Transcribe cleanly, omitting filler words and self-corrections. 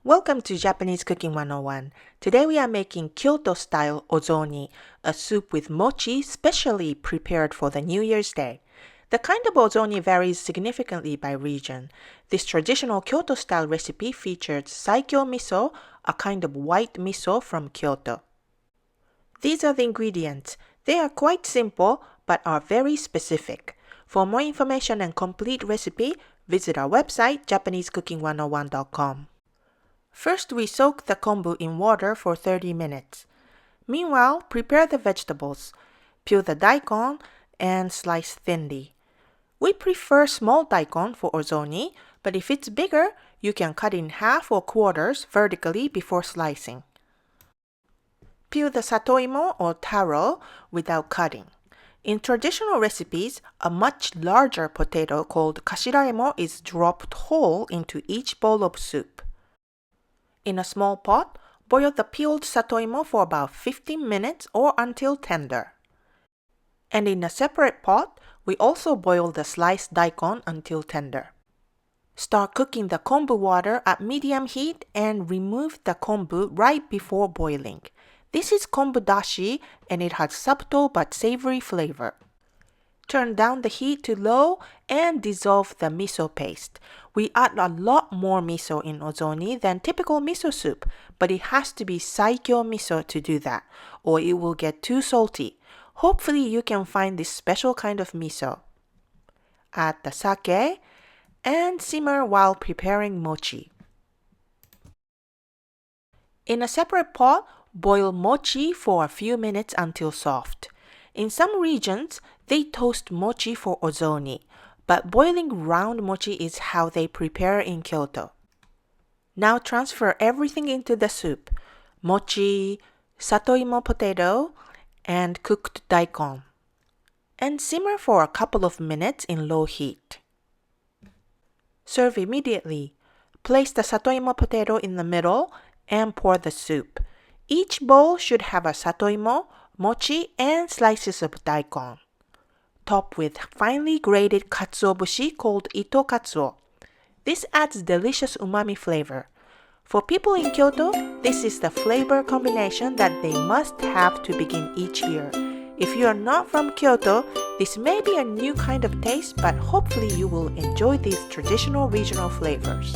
Welcome to Japanese Cooking 101. Today we are making Kyoto-style Ozoni, a soup with mochi specially prepared for the New Year's Day. The kind of ozoni varies significantly by region. This traditional Kyoto-style recipe features Saikyo miso, a kind of white miso from Kyoto. These are the ingredients. They are quite simple but are very specific. For more information and complete recipe, visit our website japanesecooking101.com. First, we soak the kombu in water for 30 minutes. Meanwhile, prepare the vegetables. Peel the daikon and slice thinly. We prefer small daikon for ozoni, but if it's bigger, you can cut in half or quarters vertically before slicing. Peel the satoimo or taro without cutting. In traditional recipes, a much larger potato called kashiraemo is dropped whole into each bowl of soup. In a small pot, boil the peeled satoimo for about 15 minutes or until tender. And in a separate pot, we also boil the sliced daikon until tender. Start cooking the kombu water at medium heat and remove the kombu right before boiling. This is kombu dashi and it has subtle but savory flavor. Turn down the heat to low and dissolve the miso paste. We add a lot more miso in ozoni than typical miso soup, but it has to be Saikyo miso to do that, or it will get too salty. Hopefully you can find this special kind of miso. Add the sake and simmer while preparing mochi. In a separate pot, boil mochi for a few minutes until soft. In some regions, they toast mochi for ozoni, but boiling round mochi is how they prepare in Kyoto. Now transfer everything into the soup: mochi, satoimo potato, and cooked daikon, and simmer for a couple of minutes in low heat. Serve immediately. Place the satoimo potato in the middle and pour the soup. Each bowl should have a satoimo, mochi, and slices of daikon. Top with finely grated katsuobushi called ito katsuo. This adds delicious umami flavor. For people in Kyoto, this is the flavor combination that they must have to begin each year. If you are not from Kyoto, this may be a new kind of taste, but hopefully you will enjoy these traditional regional flavors.